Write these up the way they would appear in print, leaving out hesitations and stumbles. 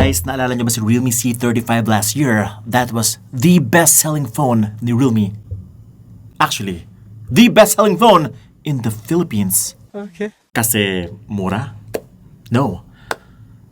Guys, naalala nyo ba si realme C35 last year? That was the best-selling phone ni Realme. Actually, the best-selling phone in the Philippines. Okay. Kasi mura? No.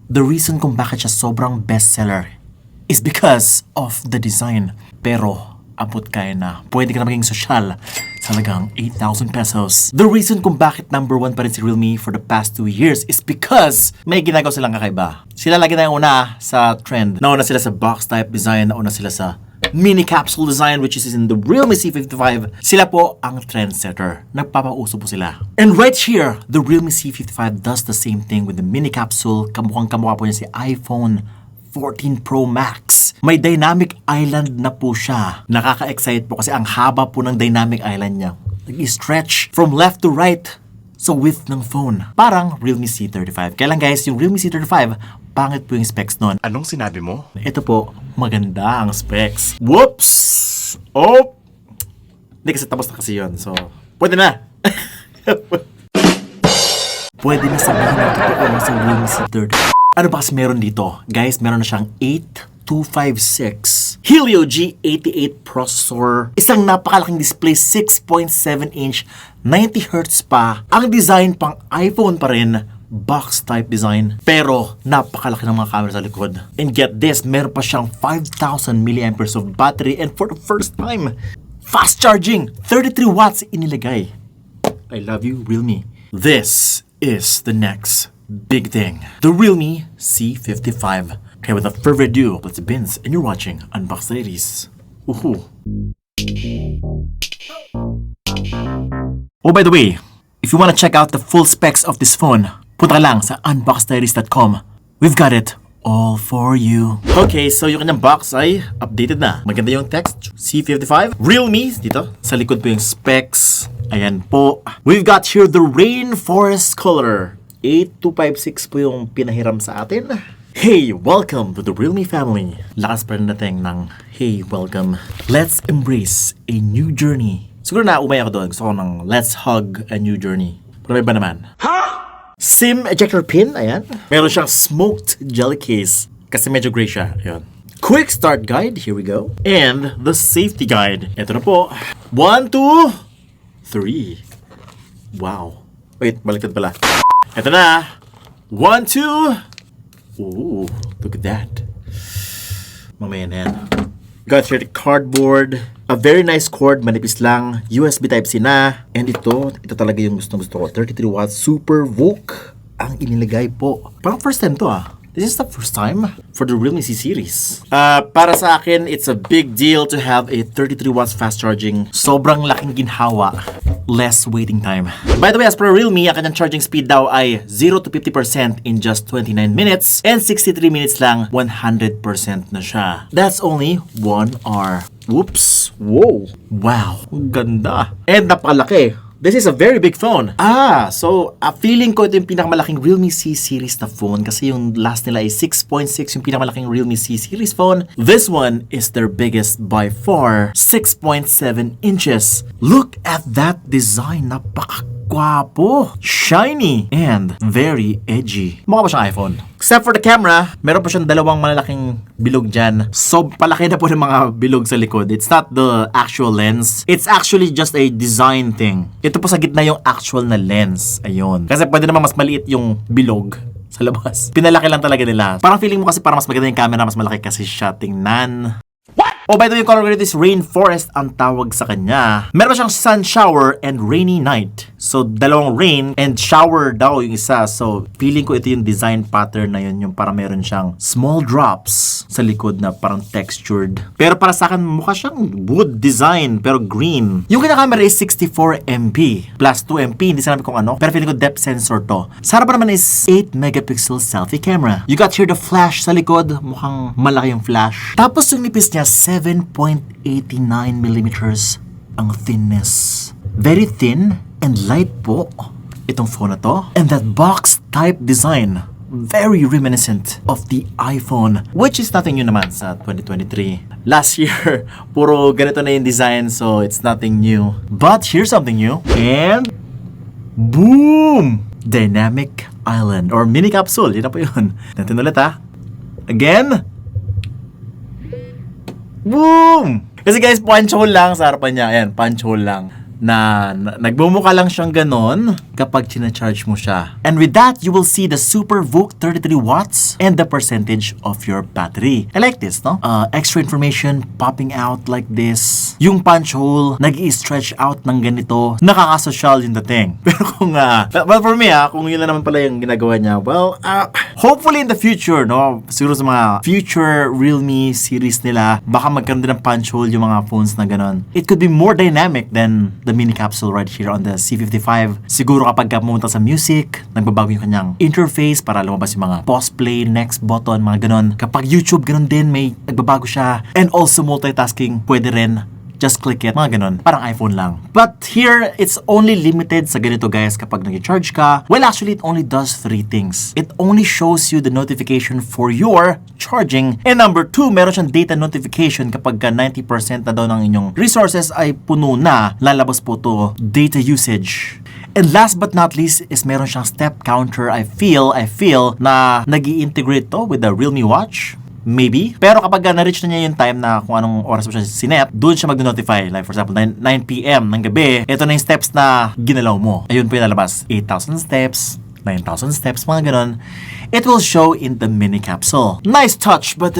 The reason kung bakit siya sobrang bestseller is because of the design. Pero abot kaya na pwede ka na maging sosyal sa halagang 8,000 pesos. The reason kung bakit number 1 pa rin si Realme for the past 2 years is because may ginagawa silang kakaiba. Sila lagi na yung una sa trend. Nauna sila sa box type design, nauna sila sa mini capsule design, which is in the realme C55. Sila po ang trendsetter. Nagpapauso po sila. And right here, the realme C55 does the same thing with the mini capsule. Kamukhang kamukha po niya si iPhone 14 Pro Max. May dynamic island na po siya. Nakaka-excite po kasi ang haba po ng dynamic island niya. Nag-stretch from left to right sa width ng phone. Parang Realme C35. Kaya lang guys, yung Realme C35, pangit po yung specs nun. Anong sinabi mo? Ito po, maganda ang specs. Whoops! Oh! Hindi kasi tapos na kasi yun. So, pwede na. Pwede na sabihin na totoo na sa Realme C35. Ano ba kasi meron dito? Guys, meron na siyang 8256 Helio G88 processor. Isang napakalaking display, 6.7 inch, 90Hz pa. Ang design pang iPhone pa rin, box type design. Pero napakalaki ng mga camera sa likod. And get this, meron pa siyang 5,000 mAh of battery. And for the first time, fast charging, 33 watts inilagay. I love you, Realme. This is the next big thing. The realme C55. Okay, without further ado, let's bins, and you're watching Unbox Ladies. Woohoo. Oh, by the way, if you want to check out the full specs of this phone, punta lang sa unboxdiaries.com. We've got it all for you. Okay, so yung kanyang box ay updated na. Maganda yung text. C55. Realme. Dito. Sa likod po yung specs. Ayan po. We've got here the rainforest color. 8256 po yung pinahiram sa atin. Hey, welcome to the Realme family. Lakas pa rin natin ng hey, welcome. Let's embrace a new journey. Siguro na umay ako doon. Gusto ko ng let's hug a new journey. Pero may ba naman? SIM ejector pin, ayan. Meron siyang smoked jelly case. Kasi medyo gray siya, ayan. Quick start guide, here we go. And the safety guide. Ito na po. 1, 2, 3. Wow. Wait, baliktad pala. Ito na. 1, 2. Ooh, look at that. Mamaya na yan. Got here the cardboard. A very nice cord, manipis lang. USB Type-C na. And ito talaga yung gusto ko. 33 watts Super VOOC ang inilagay po. Parang first time to ah. This is the first time for the Realme C series. Para sa akin, it's a big deal to have a 33 watts fast charging. Sobrang laking ginhawa. Less waiting time. By the way, as per Realme, ang kanyang charging speed daw ay 0 to 50% in just 29 minutes and 63 minutes lang 100% na siya. That's only 1 hour. Whoops. Whoa. Wow. Ganda. And napakalaki. This is a very big phone. So feeling ko ito yung pinakamalaking Realme C series na phone kasi yung last nila ay 6.6 yung pinakamalaking Realme C series phone. This one is their biggest by far, 6.7 inches. Look at that design, napakagwapo, shiny, and very edgy. Mukha pa siyang iPhone. Except for the camera, meron pa siyang dalawang malalaking bilog dyan. So, palaki na po ng mga bilog sa likod. It's not the actual lens. It's actually just a design thing. Ito po sa gitna yung actual na lens. Ayun. Kasi pwede naman mas maliit yung bilog sa labas. Pinalaki lang talaga nila. Parang feeling mo kasi parang mas maganda yung camera, mas malaki kasi siya tingnan. Oh, by the way, yung color grade is rainforest ang tawag sa kanya. Meron siyang sun shower and rainy night. So, dalawang rain and shower daw yung isa. So, feeling ko ito yung design pattern na yun. Yung parang meron siyang small drops sa likod na parang textured. Pero para sa akin, mukha siyang wood design pero green. Yung kanya-camera is 64MP plus 2MP. Hindi sinabi kung ano. Pero feeling ko depth sensor to. Sa harapan naman is 8 megapixel selfie camera. You got here the flash sa likod. Mukhang malaki yung flash. Tapos yung nipis niya, 7.89mm ang thinness. Very thin and light po itong phone na to. And that box type design, very reminiscent of the iPhone, which is nothing new naman sa 2023. Last year, puro ganito na yung design, so it's nothing new. But here's something new. And boom! Dynamic island or mini capsule. Yun na po yun. Natin ulit ha. Again. Boom! Kasi guys, punch hole lang sa harapan niya. Ayan, punch hole lang. Na nagbumuka lang siyang ganon kapag charge mo siya. And with that, you will see the Super VOOC 33 watts and the percentage of your battery. I like this, no? Extra information popping out like this. Yung punch hole, nag-i-stretch out ng ganito. Nakaka-social yung dating. Pero kung, well for me, kung yun na naman pala yung ginagawa niya, well, hopefully in the future, no? Siguro sa mga future realme series nila, baka magkaroon din ng punch hole yung mga phones na ganon. It could be more dynamic than the mini capsule right here on the C55. Siguro kapag pumunta sa music, nagbabago yung kanyang interface para lumabas yung mga pause play, next button, mga ganon. Kapag YouTube, ganon din, may nagbabago siya. And also multitasking, pwede rin. Just click it, mga ganon. Parang iPhone lang. But here, it's only limited sa ganito guys kapag nag-charge ka. Well, actually, it only does 3 things. It only shows you the notification for your charging. And number 2, meron siyang data notification kapag 90% na daw ng inyong resources ay puno na, lalabas po to data usage. And last but not least is meron siyang step counter. I feel na nag-i-integrate to with the Realme Watch. Maybe. Pero kapag na-reach na niya yung time na kung anong oras mo siya sinet, doon siya mag-notify. Like for example, 9 p.m. ng gabi, ito na yung steps na ginalaw mo. Ayun po yung lalabas. 8,000 steps, 9,000 steps, mga ganon. It will show in the mini capsule. Nice touch, but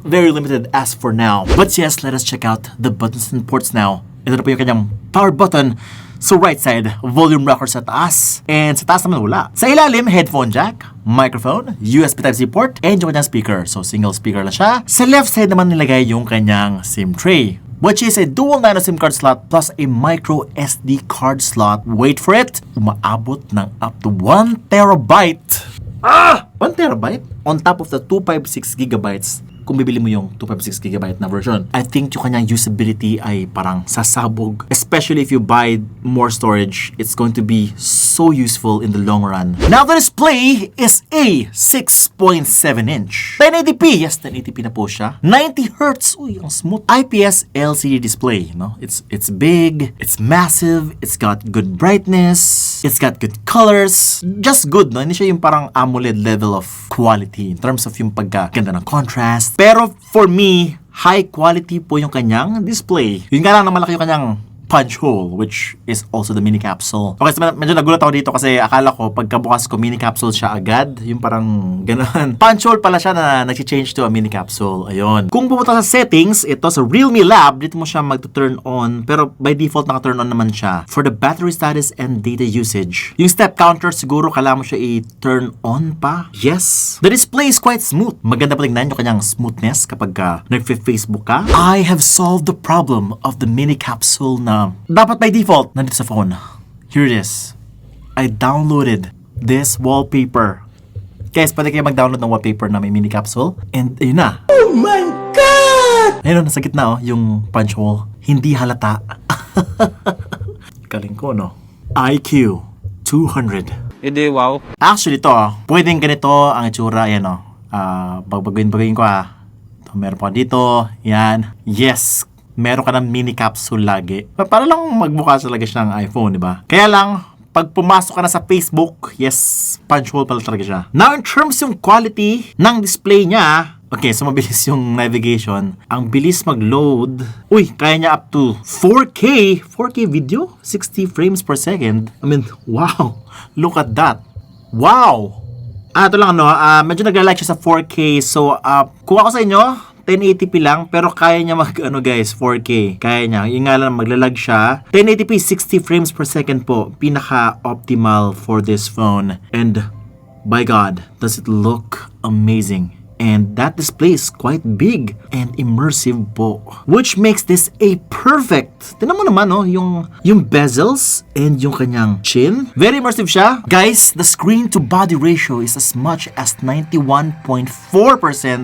very limited as for now. But yes, let us check out the buttons and ports now. Ito na po yung kanyang power button. So right side, volume rocker sa taas. And sa taas naman wala. Sa ilalim, headphone jack, microphone, USB Type-C port, and yung kanyang speaker. So single speaker lang siya. Sa left side naman nilagay yung kanyang SIM tray, which is a dual nano SIM card slot plus a micro SD card slot. Wait for it! Umaabot ng up to 1 terabyte. 1 terabyte? On top of the 256 gigabytes kung bibili mo yung 256GB na version. I think yung kanyang usability ay parang sasabog. Especially if you buy more storage, it's going to be so useful in the long run. Now the display is a 6.7-inch. 1080p. Yes, 1080p na po siya. 90Hz. Uy, ang smooth. IPS LCD display, no? It's big, it's massive, it's got good brightness, it's got good colors. Just good, no? Hindi siya yung parang AMOLED level of quality in terms of yung pagkaganda ng contrast. Pero for me, high quality po yung kanyang display. Yun nga lang na malaki yung kanyang punch hole, which is also the mini capsule. Okay, so medyo nagulat ako dito kasi akala ko pagkabukas ko mini capsule siya agad. Yung parang gano'n. Punch hole pala siya na nag-change to a mini capsule. Ayun. Kung pumunta sa settings, ito sa Realme Lab, dito mo siya mag-turn on. Pero by default, naka-turn on naman siya. For the battery status and data usage. Yung step counter, siguro kailangan mo siya i-turn on pa. Yes. The display is quite smooth. Maganda pa tingnan yung kanyang smoothness kapag nag-Facebook ka. I have solved the problem of the mini capsule na dapat by default nandito sa phone. Here it is. I downloaded this wallpaper. Guys, pwede kayo mag-download ng wallpaper na may mini capsule. And ayun na. Oh my God! Ayun, nasa gitna yung punch hole. Hindi halata. Galing ko, no? IQ 200. Hindi, wow. Actually, to, pwedeng ganito ang itsura. Ayan, o. Bagbaguin ko, Ito, meron pa dito. Yan. Yes. Meron ka ng mini capsule lagi. Para lang magbukas talaga siya ng iPhone, di ba? Kaya lang, pag pumasok ka na sa Facebook, yes, punch hole pala talaga siya. Now, in terms yung quality ng display niya, okay, so mabilis yung navigation. Ang bilis mag-load. Uy, kaya niya up to 4K. 4K video? 60 frames per second. I mean, wow. Look at that. Wow. Ito lang, medyo nagla-like siya sa 4K. So, kung ako sa inyo, 1080p lang, pero kaya niya guys, 4K. Kaya niya. Yung nga lang, maglalag siya. 1080p, 60 frames per second po. Pinaka-optimal for this phone. And, by God, does it look amazing. And that display is quite big and immersive po. Which makes this a perfect. Tingnan mo naman, yung bezels and yung kanyang chin. Very immersive siya. Guys, the screen to body ratio is as much as 91.4%.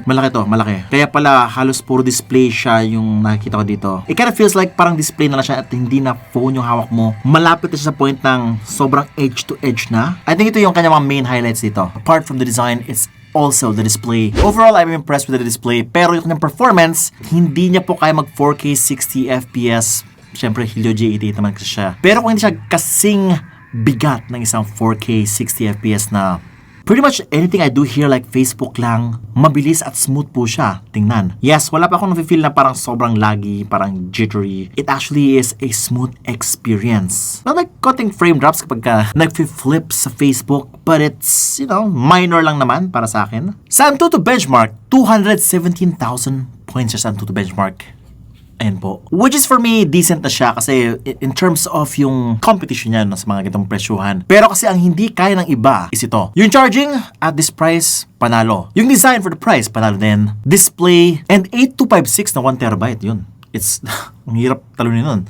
Malaki to, malaki. Kaya pala halos puro display siya yung nakikita ko dito. It kind of feels like parang display na lang siya at hindi na phone yung hawak mo. Malapit na siya sa point ng sobrang edge to edge na. I think ito yung kanyang mga main highlights dito. Apart from the design, it's also the display. Overall, I'm impressed with the display, pero yung kanyang performance, hindi niya po kaya mag 4K 60 FPS. Siyempre, Helio G88 naman kasi siya. Pero kung hindi siya kasing bigat ng isang 4K 60 FPS na Pretty much anything I do here like Facebook lang, mabilis at smooth po siya. Tingnan. Yes, wala pa akong nafe-feel na parang sobrang laggy, parang jittery. It actually is a smooth experience. Not like konting frame drops kapag ka nag-flip sa Facebook, but it's, minor lang naman para sa akin. Sa Antutu benchmark, 217,000 points sa Antutu benchmark. Ayan po. Which is for me, decent na siya kasi in terms of yung competition niya sa mga ganitong presyuhan. Pero kasi ang hindi kaya ng iba is ito. Yung charging at this price, panalo. Yung design for the price, panalo din. Display, and 8256 na 1TB, yun. It's, ang hirap talunin nun.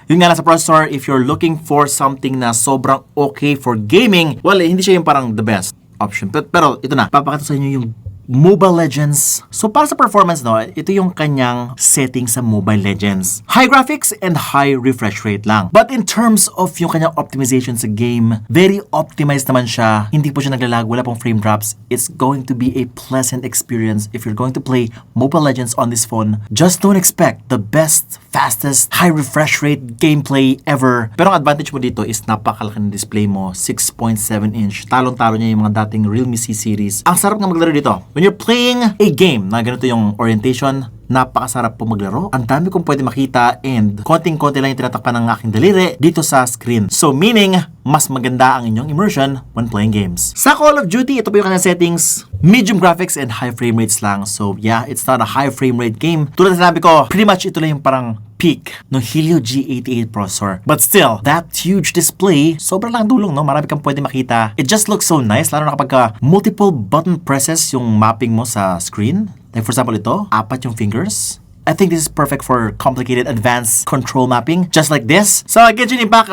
Yung nga nasa processor, if you're looking for something na sobrang okay for gaming, well, hindi siya yung parang the best option. Pero ito na, papakita sa inyo yung Mobile Legends. So para sa performance, ito yung kanyang setting sa Mobile Legends. High graphics and high refresh rate lang. But in terms of yung kanyang optimization sa game, very optimized naman siya. Hindi po siya naglalag, wala pong frame drops. It's going to be a pleasant experience if you're going to play Mobile Legends on this phone. Just don't expect the best, fastest, high refresh rate gameplay ever. Pero ang advantage mo dito is napakalaki ng display mo, 6.7 inch. Talong-talo niya yung mga dating realme C series. Ang sarap nga maglaro dito. When you're playing a game na ganito yung orientation, napakasarap po maglaro. Ang dami kong pwede makita and konting-konti lang yung tinatakpan ng aking daliri dito sa screen. So meaning, mas maganda ang inyong immersion when playing games. Sa Call of Duty, ito po yung kanyang settings. Medium graphics and high frame rates lang. So yeah, it's not a high frame rate game. Tulad na sinabi ko, pretty much ito lang yung parang peak ng Helio G88 processor. But still, that huge display, sobrang lang dulong, no? Marami kang pwede makita. It just looks so nice, lalo na kapag multiple button presses yung mapping mo sa screen. Like for example, ito, 4 yung fingers. I think this is perfect for complicated advanced control mapping, just like this. So, Genshin Impact,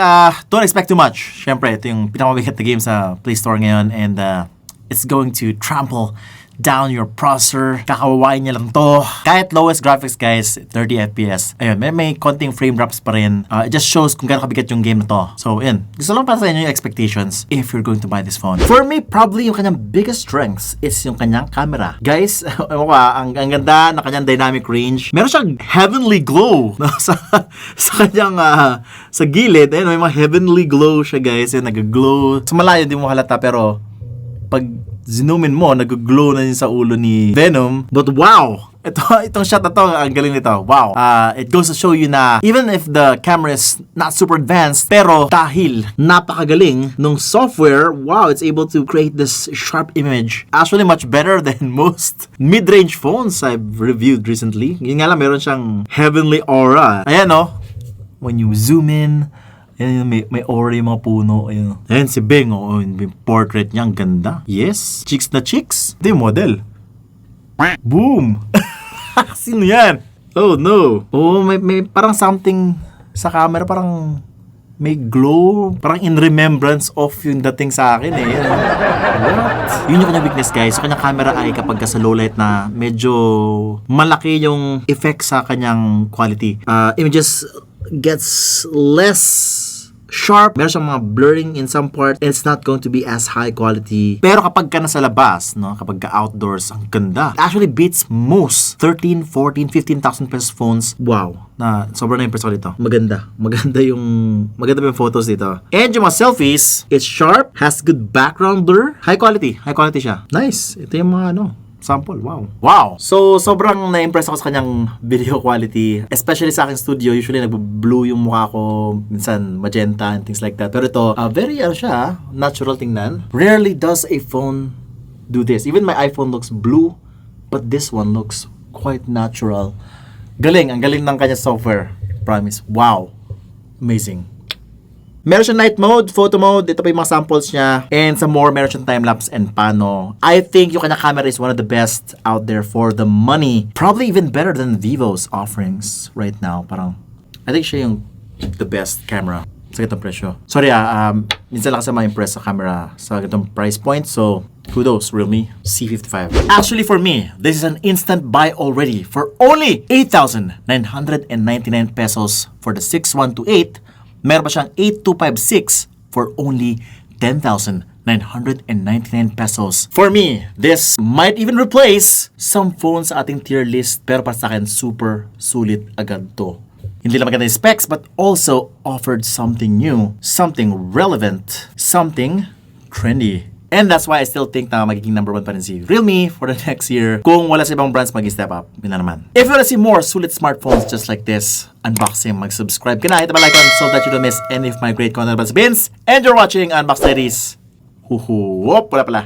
don't expect too much. Syempre, ito yung pinakamabigat na game sa Play Store ngayon and it's going to trample down your processor. Kakawawain niya lang to. Kahit lowest graphics, guys, 30 FPS. Ayun, may konting frame drops pa rin. It just shows kung gaano kabigat yung game na to. So, yun. Gusto lang para sa inyo yung expectations if you're going to buy this phone. For me, probably yung kanyang biggest strengths is yung kanyang camera. Guys, ang ganda na kanyang dynamic range. Meron siyang heavenly glow no? sa kanyang sa gilid. Ayun, may mga heavenly glow siya, guys. Yung nag-glow. Sa malayo, hindi mo halata, pero pag zoomin mo, nag-glow na yun sa ulo ni Venom. But wow! Itong shot na to, ang galing nito. Wow! It goes to show you na even if the camera is not super advanced, pero dahil napakagaling nung software, wow, it's able to create this sharp image. Actually, much better than most mid-range phones I've reviewed recently. Yun nga lang, meron siyang heavenly aura. Ayan, no? When you zoom in, ayan, may aura yung mga puno. Ayan si Beng, yung portrait niya, ang ganda. Yes, chicks na chicks. Ito yung model. Boom! Sino yan? Oh no. Oh, may parang something sa camera, parang may glow. Parang in remembrance of yung dating sa akin eh. What? Yun yung kanyang weakness, guys. So, kanyang camera ay kapag sa low light na medyo malaki yung effect sa kanyang quality. Images gets less sharp. Meron siyang mga blurring in some part. It's not going to be as high quality. Pero kapag ka nasa labas, no, kapag ka outdoors, ang ganda. It actually beats most 13, 14, 15,000 pesos phones. Wow. Na sobrang na-impress ako dito. Maganda pa yung photos dito. And yung mga selfies, it's sharp, has good background blur. High quality siya. Nice. Ito yung mga sample. Wow. So, sobrang na-impress ako sa kanyang video quality. Especially sa aking studio. Usually, nag-blue yung mukha ko. Minsan, magenta and things like that. Pero ito, very, natural tingnan. Rarely does a phone do this. Even my iPhone looks blue. But this one looks quite natural. Ang galing ng kanyang software. Promise. Wow. Amazing. Meron siyang night mode, photo mode, ito pa yung mga samples niya, and some more, meron siyang time-lapse and pano. I think yung kanyang camera is one of the best out there for the money. Probably even better than Vivo's offerings right now. Parang, I think siya yung the best camera sa ganitong presyo. Sorry minsan lang kasi ma-impress sa camera sa ganitong price point, so kudos, realme C55. Actually for me, this is an instant buy already for only 8,999 pesos for the 6128. Meron pa siyang 8256 for only 10,999 pesos. For me, this might even replace some phones sa ating tier list, pero para sa akin, super sulit agad to. Hindi lang maganda yung specs, but also offered something new, something relevant, something trendy. And that's why I still think na magiging number 1 pa rin si Realme for the next year. Kung wala sa ibang brands, mag-step up. Yun na naman. If you wanna see more sulit smartphones just like this, unboxing, mag-subscribe ka na, hit the bell icon so that you don't miss any of my great content about bins. And you're watching Unbox Ladies. Wala pala.